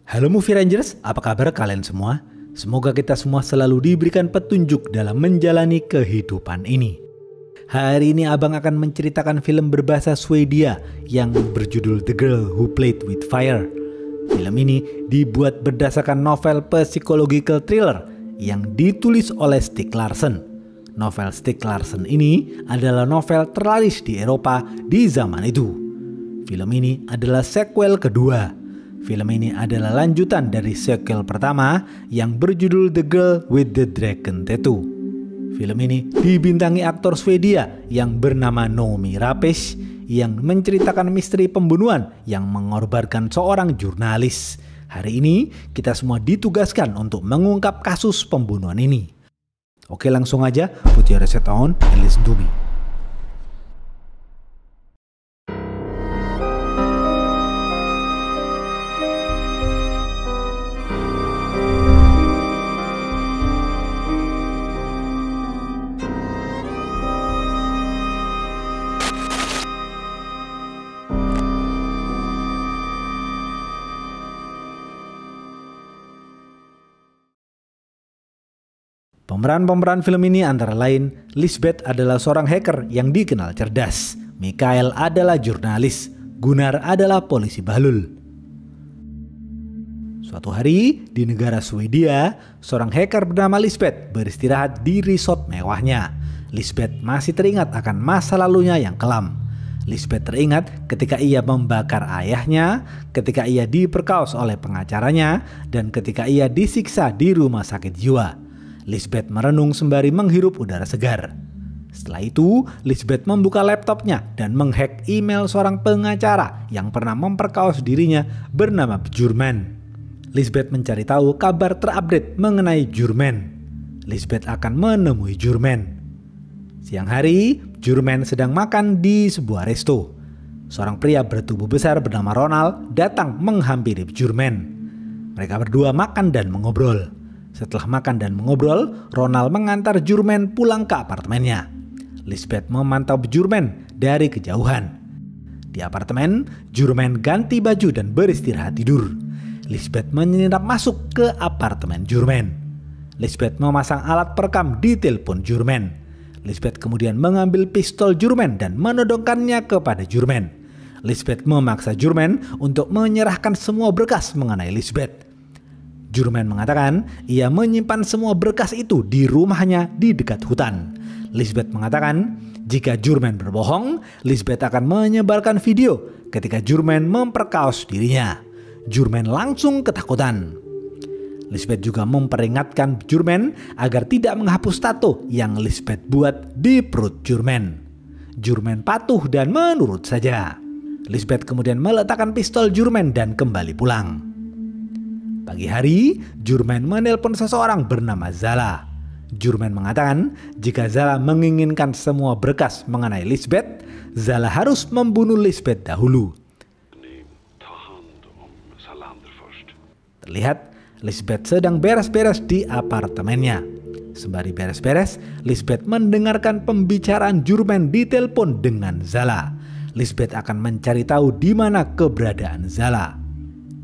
Halo Movie Rangers, apa kabar kalian semua? Semoga kita semua selalu diberikan petunjuk dalam menjalani kehidupan ini. Hari ini abang akan menceritakan film berbahasa Swedia yang berjudul The Girl Who Played With Fire. Film ini dibuat berdasarkan novel psychological thriller yang ditulis oleh Stieg Larsson. Novel Stieg Larsson ini adalah novel terlaris di Eropa di zaman itu. Film ini adalah sequel kedua. Film ini adalah lanjutan dari sequel pertama yang berjudul The Girl with the Dragon Tattoo. Film ini dibintangi aktor Swedia yang bernama Noomi Rapace yang menceritakan misteri pembunuhan yang mengorbankan seorang jurnalis. Hari ini kita semua ditugaskan untuk mengungkap kasus pembunuhan ini. Oke, langsung aja put your headset on and listen to me. Pemeran-pemeran film ini antara lain, Lisbeth adalah seorang hacker yang dikenal cerdas, Mikael adalah jurnalis, Gunnar adalah polisi bahlul. Suatu hari di negara Swedia, seorang hacker bernama Lisbeth beristirahat di resort mewahnya. Lisbeth masih teringat akan masa lalunya yang kelam. Lisbeth teringat ketika ia membakar ayahnya, ketika ia diperkaos oleh pengacaranya, dan ketika ia disiksa di rumah sakit jiwa. Lisbeth merenung sembari menghirup udara segar. Setelah itu, Lisbeth membuka laptopnya dan menghack email seorang pengacara yang pernah memperkaos dirinya bernama Bjurman. Lisbeth mencari tahu kabar terupdate mengenai Bjurman. Lisbeth akan menemui Bjurman. Siang hari, Bjurman sedang makan di sebuah resto. Seorang pria bertubuh besar bernama Ronald datang menghampiri Bjurman. Mereka berdua makan dan mengobrol. Setelah makan dan mengobrol, Ronald mengantar Bjurman pulang ke apartemennya. Lisbeth memantau Bjurman dari kejauhan. Di apartemen, Bjurman ganti baju dan beristirahat tidur. Lisbeth menyelinap masuk ke apartemen Bjurman. Lisbeth memasang alat perekam di telepon Bjurman. Lisbeth kemudian mengambil pistol Bjurman dan menodongkannya kepada Bjurman. Lisbeth memaksa Bjurman untuk menyerahkan semua berkas mengenai Lisbeth. Bjurman mengatakan ia menyimpan semua berkas itu di rumahnya di dekat hutan. Lisbeth mengatakan jika Bjurman berbohong, Lisbeth akan menyebarkan video ketika Bjurman memperkaos dirinya. Bjurman langsung ketakutan. Lisbeth juga memperingatkan Bjurman agar tidak menghapus tato yang Lisbeth buat di perut Bjurman. Bjurman patuh dan menurut saja. Lisbeth kemudian meletakkan pistol Bjurman dan kembali pulang. Pagi hari, Bjurman menelpon seseorang bernama Zala. Bjurman mengatakan jika Zala menginginkan semua berkas mengenai Lisbeth, Zala harus membunuh Lisbeth dahulu. Terlihat, Lisbeth sedang beres-beres di apartemennya. Sembari beres-beres, Lisbeth mendengarkan pembicaraan Bjurman di telepon dengan Zala. Lisbeth akan mencari tahu di mana keberadaan Zala.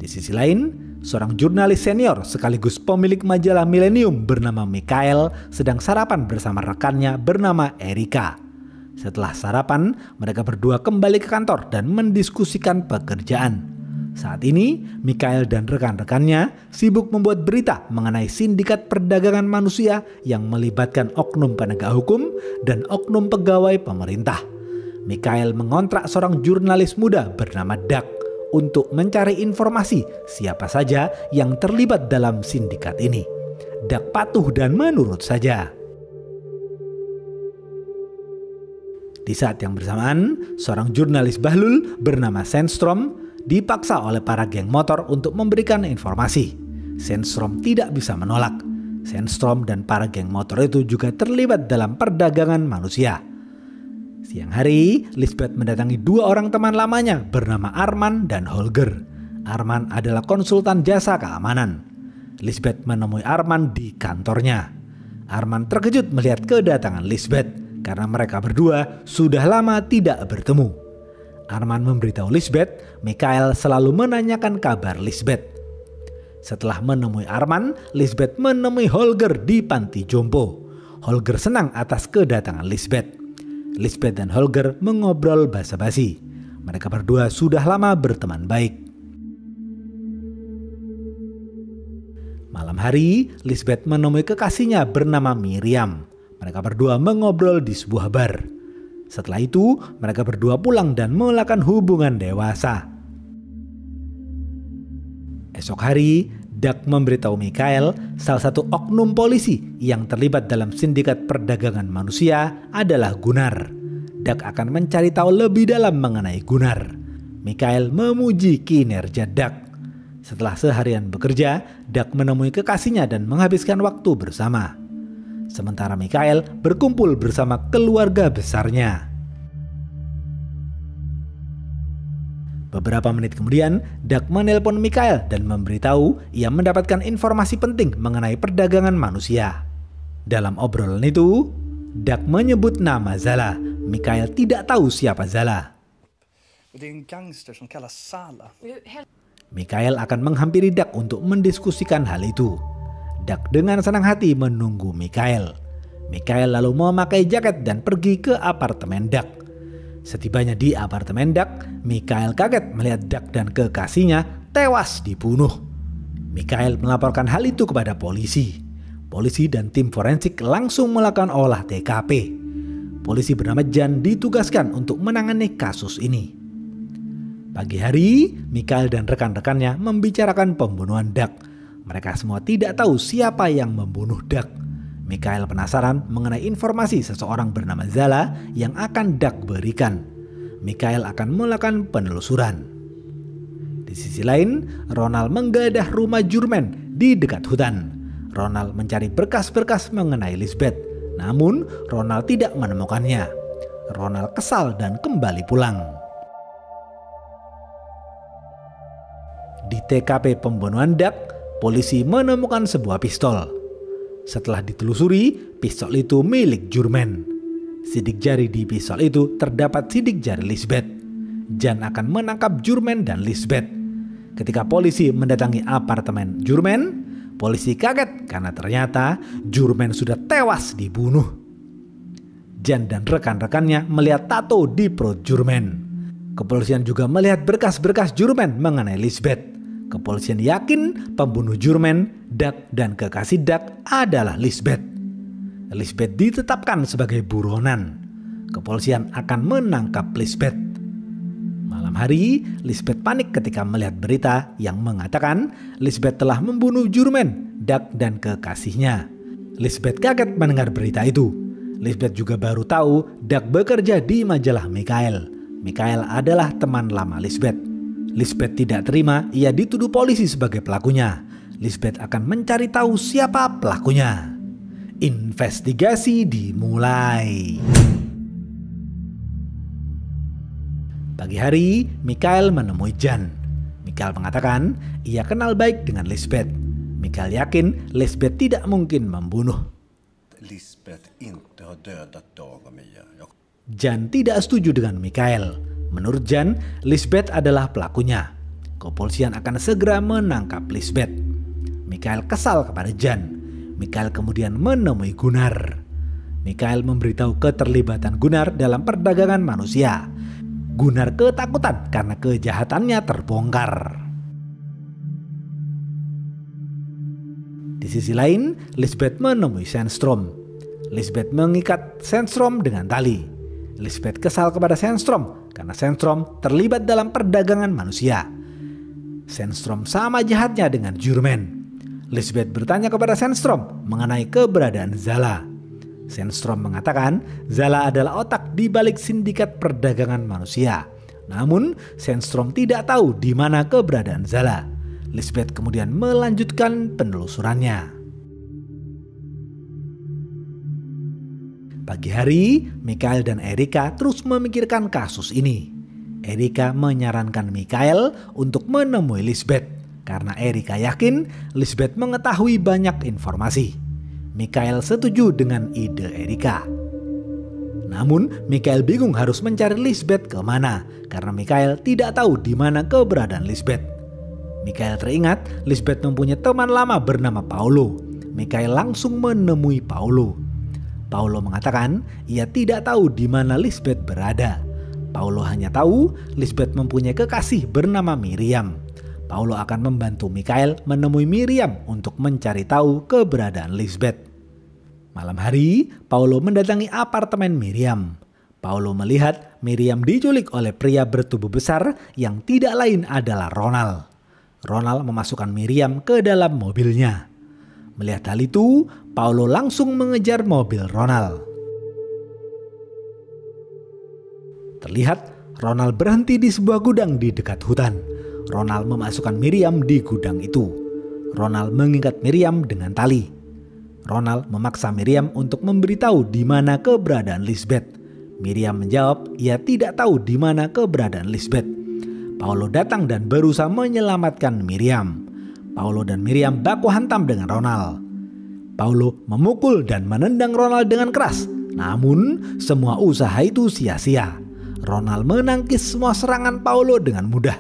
Di sisi lain, seorang jurnalis senior sekaligus pemilik majalah Millennium bernama Mikael sedang sarapan bersama rekannya bernama Erika. Setelah sarapan, mereka berdua kembali ke kantor dan mendiskusikan pekerjaan. Saat ini, Mikael dan rekan-rekannya sibuk membuat berita mengenai sindikat perdagangan manusia yang melibatkan oknum penegak hukum dan oknum pegawai pemerintah. Mikael mengontrak seorang jurnalis muda bernama Doug untuk mencari informasi siapa saja yang terlibat dalam sindikat ini. Doug patuh dan menurut saja. Di saat yang bersamaan, seorang jurnalis bahlul bernama Sandstrom dipaksa oleh para geng motor untuk memberikan informasi. Sandstrom tidak bisa menolak. Sandstrom dan para geng motor itu juga terlibat dalam perdagangan manusia. Siang hari, Lisbeth mendatangi dua orang teman lamanya bernama Arman dan Holger. Arman adalah konsultan jasa keamanan. Lisbeth menemui Arman di kantornya. Arman terkejut melihat kedatangan Lisbeth karena mereka berdua sudah lama tidak bertemu. Arman memberitahu Lisbeth, Mikael selalu menanyakan kabar Lisbeth. Setelah menemui Arman, Lisbeth menemui Holger di panti jompo. Holger senang atas kedatangan Lisbeth. Lisbeth dan Holger mengobrol basa-basi. Mereka berdua sudah lama berteman baik. Malam hari, Lisbeth menemui kekasihnya bernama Miriam. Mereka berdua mengobrol di sebuah bar. Setelah itu, mereka berdua pulang dan melakukan hubungan dewasa. Esok hari, Doug memberitahu Michael, salah satu oknum polisi yang terlibat dalam sindikat perdagangan manusia adalah Gunnar. Doug akan mencari tahu lebih dalam mengenai Gunnar. Michael memuji kinerja Doug. Setelah seharian bekerja, Doug menemui kekasihnya dan menghabiskan waktu bersama. Sementara Michael berkumpul bersama keluarga besarnya. Beberapa menit kemudian, Doug menelpon Michael dan memberitahu ia mendapatkan informasi penting mengenai perdagangan manusia. Dalam obrolan itu, Doug menyebut nama Zala. Michael tidak tahu siapa Zala. Michael akan menghampiri Doug untuk mendiskusikan hal itu. Doug dengan senang hati menunggu Michael. Michael lalu memakai jaket dan pergi ke apartemen Doug. Setibanya di apartemen Doug, Michael kaget melihat Doug dan kekasihnya tewas dibunuh. Michael melaporkan hal itu kepada polisi. Polisi dan tim forensik langsung melakukan olah TKP. Polisi bernama Jan ditugaskan untuk menangani kasus ini. Pagi hari, Michael dan rekan-rekannya membicarakan pembunuhan Doug. Mereka semua tidak tahu siapa yang membunuh Doug. Michael penasaran mengenai informasi seseorang bernama Zala yang akan Doug berikan. Michael akan melakukan penelusuran. Di sisi lain, Ronald menggeledah rumah Jurmen di dekat hutan. Ronald mencari berkas-berkas mengenai Lisbeth. Namun, Ronald tidak menemukannya. Ronald kesal dan kembali pulang. Di TKP pembunuhan Doug, polisi menemukan sebuah pistol. Setelah ditelusuri, pistol itu milik Jurmen. Sidik jari di pistol itu terdapat sidik jari Lisbeth. Jan akan menangkap Jurmen dan Lisbeth. Ketika polisi mendatangi apartemen Jurmen, polisi kaget karena ternyata Jurmen sudah tewas dibunuh. Jan dan rekan-rekannya melihat tato di perut Jurmen. Kepolisian juga melihat berkas-berkas Jurmen mengenai Lisbeth. Kepolisian yakin pembunuh Jurmen, Doug dan kekasih Doug adalah Lisbeth. Lisbeth ditetapkan sebagai buronan. Kepolisian akan menangkap Lisbeth. Malam hari, Lisbeth panik ketika melihat berita yang mengatakan Lisbeth telah membunuh Jurmen, Doug dan kekasihnya. Lisbeth kaget mendengar berita itu. Lisbeth juga baru tahu Doug bekerja di majalah Michael. Michael adalah teman lama Lisbeth. Lisbeth tidak terima ia dituduh polisi sebagai pelakunya. Lisbeth akan mencari tahu siapa pelakunya. Investigasi dimulai. Pagi hari, Michael menemui Jan. Michael mengatakan ia kenal baik dengan Lisbeth. Michael yakin Lisbeth tidak mungkin membunuh. Jan tidak setuju dengan Michael. Menurut Jan, Lisbeth adalah pelakunya. Kepolisian akan segera menangkap Lisbeth. Michael kesal kepada Jan. Michael kemudian menemui Gunnar. Michael memberitahu keterlibatan Gunnar dalam perdagangan manusia. Gunnar ketakutan karena kejahatannya terbongkar. Di sisi lain, Lisbeth menemui Sandstrom. Lisbeth mengikat Sandstrom dengan tali. Lisbeth kesal kepada Sandstrom karena Sandstrom terlibat dalam perdagangan manusia. Sandstrom sama jahatnya dengan Jurmen. Lisbeth bertanya kepada Sandstrom mengenai keberadaan Zala. Sandstrom mengatakan Zala adalah otak di balik sindikat perdagangan manusia. Namun Sandstrom tidak tahu di mana keberadaan Zala. Lisbeth kemudian melanjutkan penelusurannya. Pagi hari, Michael dan Erika terus memikirkan kasus ini. Erika menyarankan Michael untuk menemui Lisbeth karena Erika yakin Lisbeth mengetahui banyak informasi. Michael setuju dengan ide Erika. Namun, Michael bingung harus mencari Lisbeth kemana karena Michael tidak tahu di mana keberadaan Lisbeth. Michael teringat Lisbeth mempunyai teman lama bernama Paulo. Michael langsung menemui Paulo. Paulo mengatakan ia tidak tahu di mana Lisbeth berada. Paulo hanya tahu Lisbeth mempunyai kekasih bernama Miriam. Paulo akan membantu Michael menemui Miriam untuk mencari tahu keberadaan Lisbeth. Malam hari, Paulo mendatangi apartemen Miriam. Paulo melihat Miriam diculik oleh pria bertubuh besar yang tidak lain adalah Ronald. Ronald memasukkan Miriam ke dalam mobilnya. Melihat hal itu, Paulo langsung mengejar mobil Ronald. Terlihat Ronald berhenti di sebuah gudang di dekat hutan. Ronald memasukkan Miriam di gudang itu. Ronald mengikat Miriam dengan tali. Ronald memaksa Miriam untuk memberitahu di mana keberadaan Lisbeth. Miriam menjawab ia tidak tahu di mana keberadaan Lisbeth. Paulo datang dan berusaha menyelamatkan Miriam. Paulo dan Miriam baku hantam dengan Ronald. Paulo memukul dan menendang Ronald dengan keras. Namun semua usaha itu sia-sia. Ronald menangkis semua serangan Paulo dengan mudah.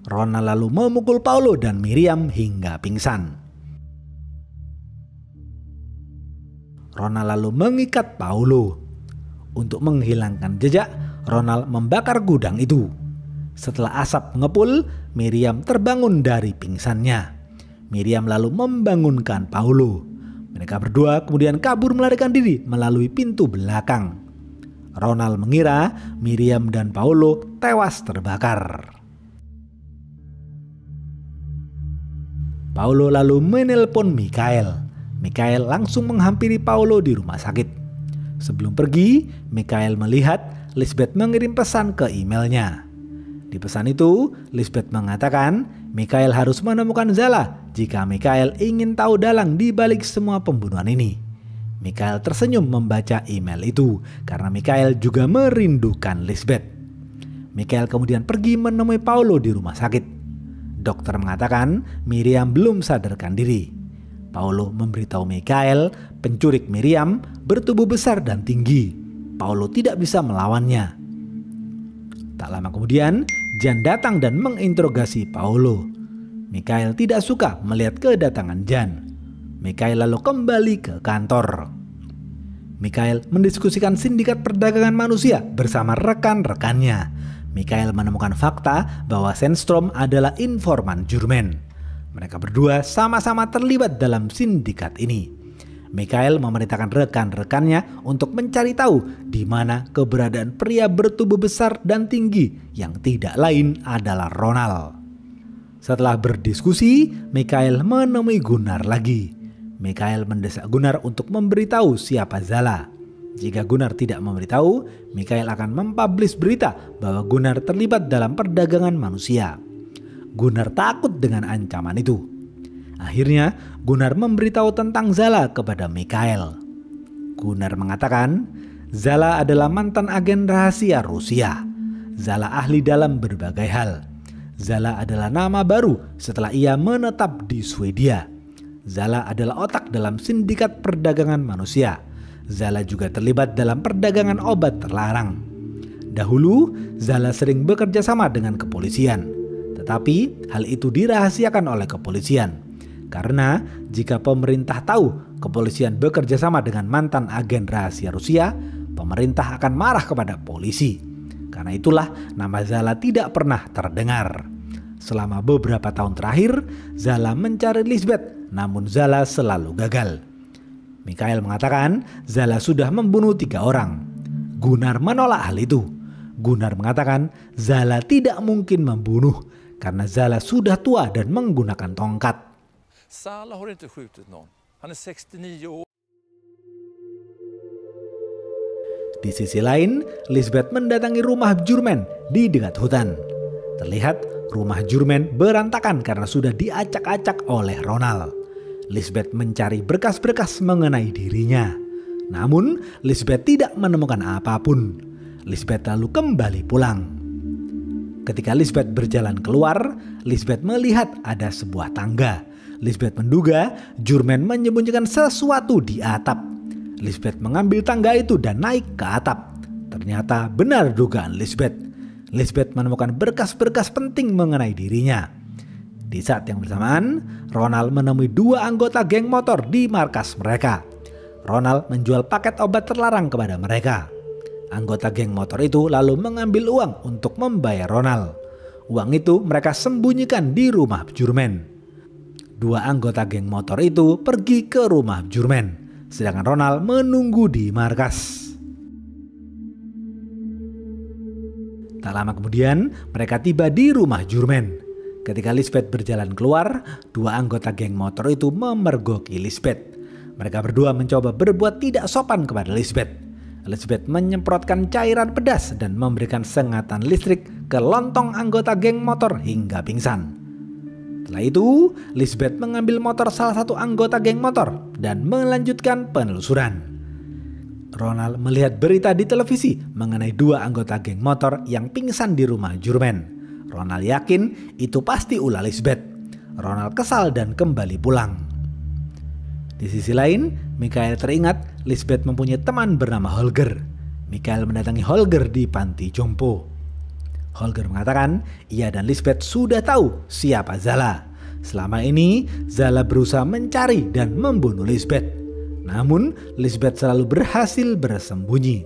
Ronald lalu memukul Paulo dan Miriam hingga pingsan. Ronald lalu mengikat Paulo. Untuk menghilangkan jejak, Ronald membakar gudang itu. Setelah asap mengepul, Miriam terbangun dari pingsannya. Miriam lalu membangunkan Paulo. Mereka berdua kemudian kabur melarikan diri melalui pintu belakang. Ronald mengira Miriam dan Paulo tewas terbakar. Paulo lalu menelpon Michael. Michael langsung menghampiri Paulo di rumah sakit. Sebelum pergi, Michael melihat Lisbeth mengirim pesan ke emailnya. Di pesan itu, Lisbeth mengatakan Michael harus menemukan Zala jika Michael ingin tahu dalang di balik semua pembunuhan ini. Michael tersenyum membaca email itu karena Michael juga merindukan Lisbeth. Michael kemudian pergi menemui Paulo di rumah sakit. Dokter mengatakan Miriam belum sadarkan diri. Paulo memberitahu Michael penculik Miriam bertubuh besar dan tinggi. Paulo tidak bisa melawannya. Tak lama kemudian, Jan datang dan menginterogasi Paulo. Michael tidak suka melihat kedatangan Jan. Michael lalu kembali ke kantor. Michael mendiskusikan sindikat perdagangan manusia bersama rekan-rekannya. Michael menemukan fakta bahwa Sandstrom adalah informan Jurmen. Mereka berdua sama-sama terlibat dalam sindikat ini. Michael memerintahkan rekan-rekannya untuk mencari tahu di mana keberadaan pria bertubuh besar dan tinggi yang tidak lain adalah Ronald. Setelah berdiskusi, Michael menemui Gunnar lagi. Michael mendesak Gunnar untuk memberitahu siapa Zala. Jika Gunnar tidak memberitahu, Michael akan mempublish berita bahwa Gunnar terlibat dalam perdagangan manusia. Gunnar takut dengan ancaman itu. Akhirnya, Gunnar memberitahu tentang Zala kepada Michael. Gunnar mengatakan, Zala adalah mantan agen rahasia Rusia. Zala ahli dalam berbagai hal. Zala adalah nama baru setelah ia menetap di Swedia. Zala adalah otak dalam sindikat perdagangan manusia. Zala juga terlibat dalam perdagangan obat terlarang. Dahulu, Zala sering bekerja sama dengan kepolisian. Tetapi hal itu dirahasiakan oleh kepolisian. Karena jika pemerintah tahu kepolisian bekerja sama dengan mantan agen rahasia Rusia, pemerintah akan marah kepada polisi. Karena itulah nama Zala tidak pernah terdengar. Selama beberapa tahun terakhir, Zala mencari Lisbeth, namun Zala selalu gagal. Michael mengatakan Zala sudah membunuh 3 orang. Gunnar menolak hal itu. Gunnar mengatakan Zala tidak mungkin membunuh karena Zala sudah tua dan menggunakan tongkat. Zala har inte skjutit någon. Han är 69 år. Di sisi lain, Lisbeth mendatangi rumah Jurmen di dekat hutan. Terlihat rumah Jurmen berantakan karena sudah diacak-acak oleh Ronald. Lisbeth mencari berkas-berkas mengenai dirinya. Namun, Lisbeth tidak menemukan apapun. Lisbeth lalu kembali pulang. Ketika Lisbeth berjalan keluar, Lisbeth melihat ada sebuah tangga. Lisbeth menduga Jurmen menyembunyikan sesuatu di atap. Lisbeth mengambil tangga itu dan naik ke atap. Ternyata benar dugaan Lisbeth. Lisbeth menemukan berkas-berkas penting mengenai dirinya. Di saat yang bersamaan, Ronald menemui 2 anggota geng motor di markas mereka. Ronald menjual paket obat terlarang kepada mereka. Anggota geng motor itu lalu mengambil uang untuk membayar Ronald. Uang itu mereka sembunyikan di rumah Bjurman. 2 anggota geng motor itu pergi ke rumah Bjurman, sedangkan Ronald menunggu di markas. Tak lama kemudian, mereka tiba di rumah Bjurman. Ketika Lisbeth berjalan keluar, 2 anggota geng motor itu memergoki Lisbeth. Mereka berdua mencoba berbuat tidak sopan kepada Lisbeth. Lisbeth menyemprotkan cairan pedas dan memberikan sengatan listrik ke lontong anggota geng motor hingga pingsan. Setelah itu, Lisbeth mengambil motor salah satu anggota geng motor dan melanjutkan penelusuran. Ronald melihat berita di televisi mengenai 2 anggota geng motor yang pingsan di rumah Bjurman. Ronald yakin itu pasti ulah Lisbeth. Ronald kesal dan kembali pulang. Di sisi lain, Michael teringat Lisbeth mempunyai teman bernama Holger. Michael mendatangi Holger di panti jompo. Holger mengatakan ia dan Lisbeth sudah tahu siapa Zala. Selama ini Zala berusaha mencari dan membunuh Lisbeth. Namun Lisbeth selalu berhasil bersembunyi.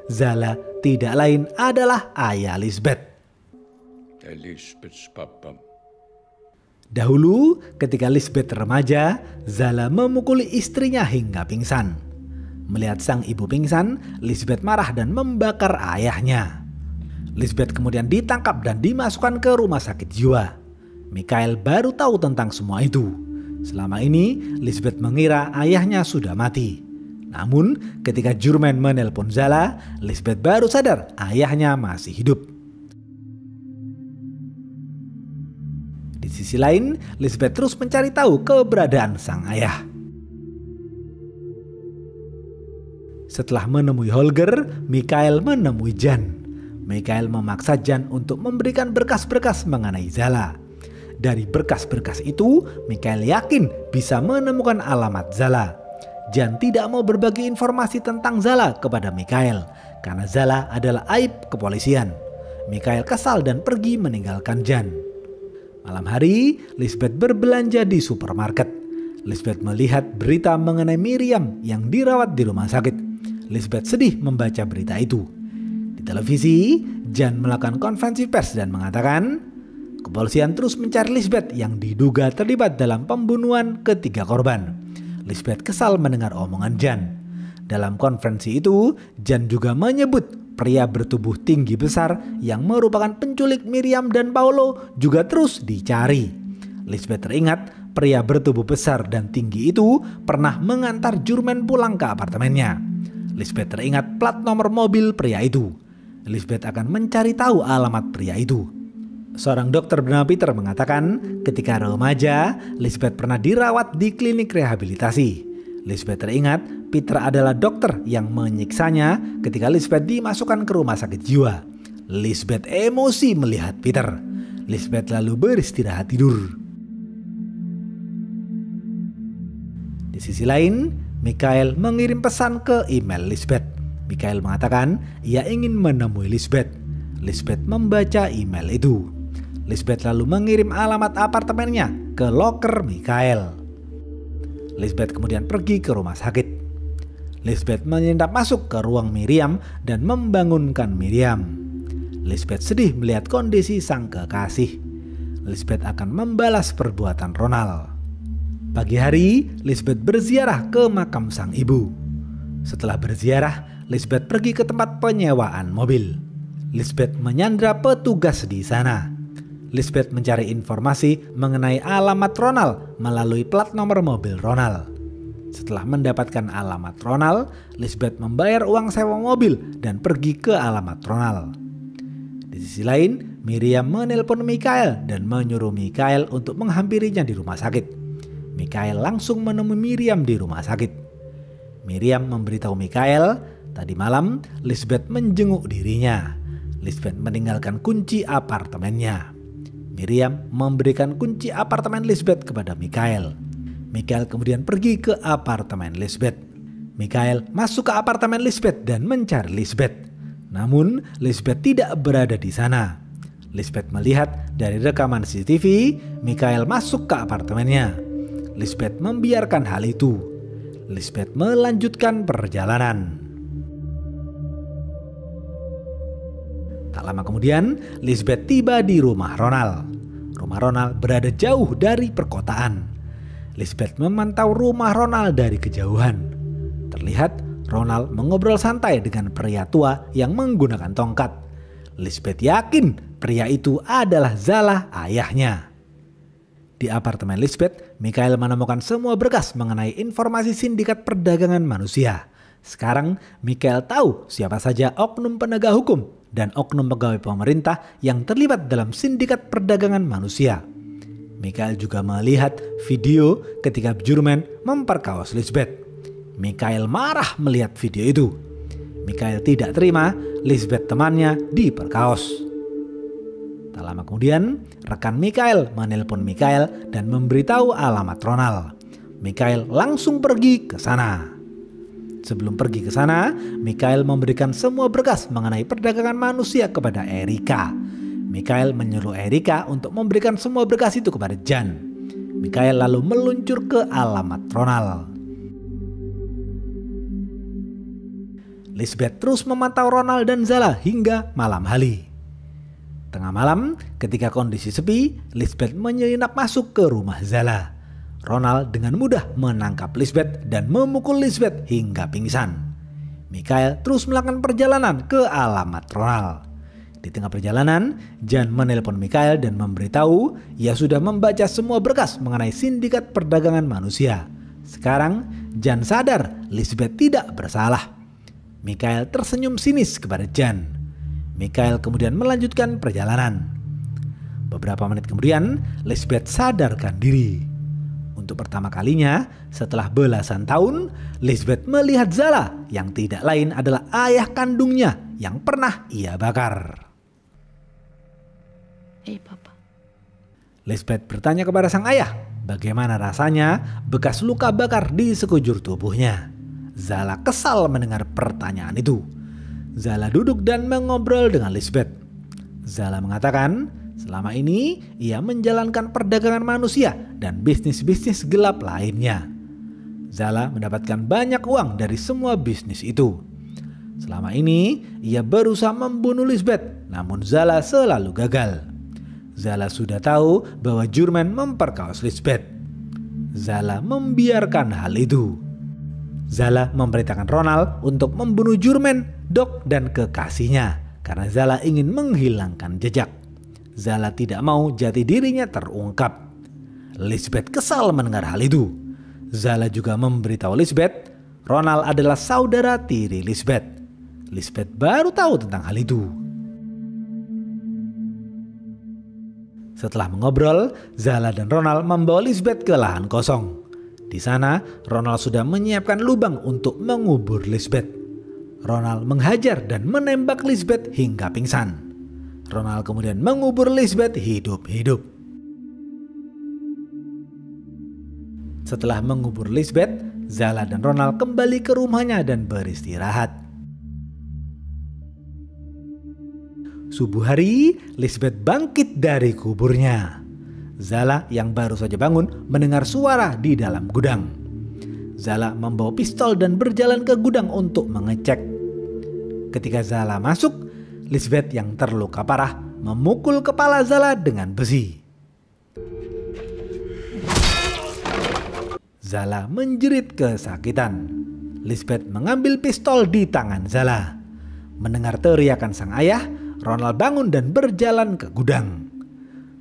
Zala tidak lain adalah ayah Lisbeth. Lisbeths pappa. Dahulu, ketika Lisbeth remaja, Zala memukuli istrinya hingga pingsan. Melihat sang ibu pingsan, Lisbeth marah dan membakar ayahnya. Lisbeth kemudian ditangkap dan dimasukkan ke rumah sakit jiwa. Michael baru tahu tentang semua itu. Selama ini, Lisbeth mengira ayahnya sudah mati. Namun, ketika Bjurman menelpon Zala, Lisbeth baru sadar ayahnya masih hidup. Di sisi lain, Lisbeth terus mencari tahu keberadaan sang ayah. Setelah menemui Holger, Michael menemui Jan. Michael memaksa Jan untuk memberikan berkas-berkas mengenai Zala. Dari berkas-berkas itu, Michael yakin bisa menemukan alamat Zala. Jan tidak mau berbagi informasi tentang Zala kepada Michael, karena Zala adalah aib kepolisian. Michael kesal dan pergi meninggalkan Jan. Malam hari, Lisbeth berbelanja di supermarket. Lisbeth melihat berita mengenai Miriam yang dirawat di rumah sakit. Lisbeth sedih membaca berita itu. Di televisi, Jan melakukan konferensi pers dan mengatakan, kepolisian terus mencari Lisbeth yang diduga terlibat dalam pembunuhan ketiga korban. Lisbeth kesal mendengar omongan Jan. Dalam konferensi itu, Jan juga menyebut pria bertubuh tinggi besar yang merupakan penculik Miriam dan Paulo juga terus dicari. Lisbeth teringat pria bertubuh besar dan tinggi itu pernah mengantar Bjurman pulang ke apartemennya. Lisbeth teringat plat nomor mobil pria itu. Lisbeth akan mencari tahu alamat pria itu. Seorang dokter bernama Peter mengatakan ketika remaja, Lisbeth pernah dirawat di klinik rehabilitasi. Lisbeth teringat Peter adalah dokter yang menyiksanya ketika Lisbeth dimasukkan ke rumah sakit jiwa. Lisbeth emosi melihat Peter. Lisbeth lalu beristirahat tidur. Di sisi lain, Michael mengirim pesan ke email Lisbeth. Michael mengatakan ia ingin menemui Lisbeth. Lisbeth membaca email itu. Lisbeth lalu mengirim alamat apartemennya ke loker Michael. Lisbeth kemudian pergi ke rumah sakit. Lisbeth menyendap masuk ke ruang Miriam dan membangunkan Miriam. Lisbeth sedih melihat kondisi sang kekasih. Lisbeth akan membalas perbuatan Ronald. Pagi hari, Lisbeth berziarah ke makam sang ibu. Setelah berziarah, Lisbeth pergi ke tempat penyewaan mobil. Lisbeth menyandra petugas di sana. Lisbeth mencari informasi mengenai alamat Ronald melalui plat nomor mobil Ronald. Setelah mendapatkan alamat Ronald, Lisbeth membayar uang sewa mobil dan pergi ke alamat Ronald. Di sisi lain, Miriam menelpon Michael dan menyuruh Michael untuk menghampirinya di rumah sakit. Michael langsung menemui Miriam di rumah sakit. Miriam memberitahu Michael, tadi malam Lisbeth menjenguk dirinya. Lisbeth meninggalkan kunci apartemennya. Miriam memberikan kunci apartemen Lisbeth kepada Michael. Michael kemudian pergi ke apartemen Lisbeth. Michael masuk ke apartemen Lisbeth dan mencari Lisbeth. Namun Lisbeth tidak berada di sana. Lisbeth melihat dari rekaman CCTV, Mikhail masuk ke apartemennya. Lisbeth membiarkan hal itu. Lisbeth melanjutkan perjalanan. Tak lama kemudian, Lisbeth tiba di rumah Ronald. Rumah Ronald berada jauh dari perkotaan. Lisbeth memantau rumah Ronald dari kejauhan. Terlihat Ronald mengobrol santai dengan pria tua yang menggunakan tongkat. Lisbeth yakin pria itu adalah Zala, ayahnya. Di apartemen Lisbeth, Mikhail menemukan semua berkas mengenai informasi sindikat perdagangan manusia. Sekarang Mikhail tahu siapa saja oknum penegak hukum dan oknum pegawai pemerintah yang terlibat dalam sindikat perdagangan manusia. Mikhail juga melihat video ketika Jurman memperkaos Lisbeth. Mikhail marah melihat video itu. Mikhail tidak terima Lisbeth temannya diperkaos. Tak lama kemudian, rekan Mikhail menelpon Mikhail dan memberitahu alamat Ronald. Mikhail langsung pergi ke sana. Sebelum pergi ke sana, Mikhail memberikan semua berkas mengenai perdagangan manusia kepada Erika. Mikhail menyuruh Erika untuk memberikan semua berkas itu kepada Jan. Mikhail lalu meluncur ke alamat Ronald. Lisbeth terus memantau Ronald dan Zala hingga malam hari. Tengah malam, ketika kondisi sepi, Lisbeth menyelinap masuk ke rumah Zala. Ronald dengan mudah menangkap Lisbeth dan memukul Lisbeth hingga pingsan. Mikhail terus melakukan perjalanan ke alamat Ronald. Di tengah perjalanan, Jan menelpon Mikhail dan memberitahu ia sudah membaca semua berkas mengenai sindikat perdagangan manusia. Sekarang, Jan sadar Lisbeth tidak bersalah. Mikhail tersenyum sinis kepada Jan. Mikhail kemudian melanjutkan perjalanan. Beberapa menit kemudian, Lisbeth sadarkan diri. Untuk pertama kalinya, setelah belasan tahun, Lisbeth melihat Zala yang tidak lain adalah ayah kandungnya yang pernah ia bakar. Hey, Papa. Lisbeth bertanya kepada sang ayah, bagaimana rasanya bekas luka bakar di sekujur tubuhnya. Zala kesal mendengar pertanyaan itu. Zala duduk dan mengobrol dengan Lisbeth. Zala mengatakan, selama ini ia menjalankan perdagangan manusia dan bisnis-bisnis gelap lainnya. Zala mendapatkan banyak uang dari semua bisnis itu. Selama ini ia berusaha membunuh Lisbeth, namun Zala selalu gagal. Zala sudah tahu bahwa Jurman memperkaos Lisbeth. Zala membiarkan hal itu. Zala memerintahkan Ronald untuk membunuh Jurman, Doc, dan kekasihnya karena Zala ingin menghilangkan jejak. Zala tidak mau jati dirinya terungkap. Lisbeth kesal mendengar hal itu. Zala juga memberitahu Lisbeth, Ronald adalah saudara tiri Lisbeth. Lisbeth baru tahu tentang hal itu. Setelah mengobrol, Zala dan Ronald membawa Lisbeth ke lahan kosong. Di sana, Ronald sudah menyiapkan lubang untuk mengubur Lisbeth. Ronald menghajar dan menembak Lisbeth hingga pingsan. Ronald kemudian mengubur Lisbeth hidup-hidup. Setelah mengubur Lisbeth, Zala dan Ronald kembali ke rumahnya dan beristirahat. Subuh hari, Lisbeth bangkit dari kuburnya. Zala yang baru saja bangun mendengar suara di dalam gudang. Zala membawa pistol dan berjalan ke gudang untuk mengecek. Ketika Zala masuk, Lisbeth yang terluka parah memukul kepala Zala dengan besi. Zala menjerit kesakitan. Lisbeth mengambil pistol di tangan Zala. Mendengar teriakan sang ayah, Ronald bangun dan berjalan ke gudang.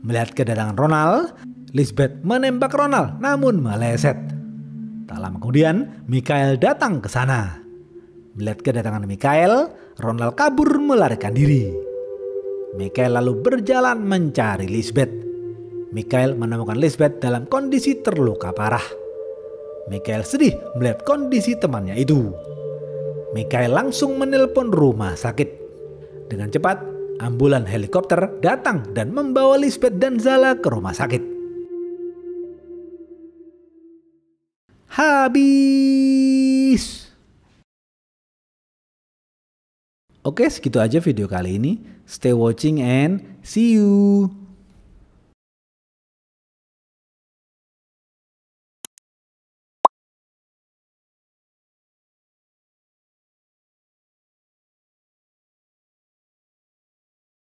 Melihat kedatangan Ronald, Lisbeth menembak Ronald namun meleset. Tak lama kemudian, Mikhail datang ke sana. Melihat kedatangan Mikhail, Ronald kabur melarikan diri. Mikhail lalu berjalan mencari Lisbeth. Mikhail menemukan Lisbeth dalam kondisi terluka parah. Mikhail sedih melihat kondisi temannya itu. Mikhail langsung menelpon rumah sakit. Dengan cepat, ambulan helikopter datang dan membawa Lisbeth dan Zala ke rumah sakit. Habis. Oke, segitu aja video kali ini. Stay watching and see you.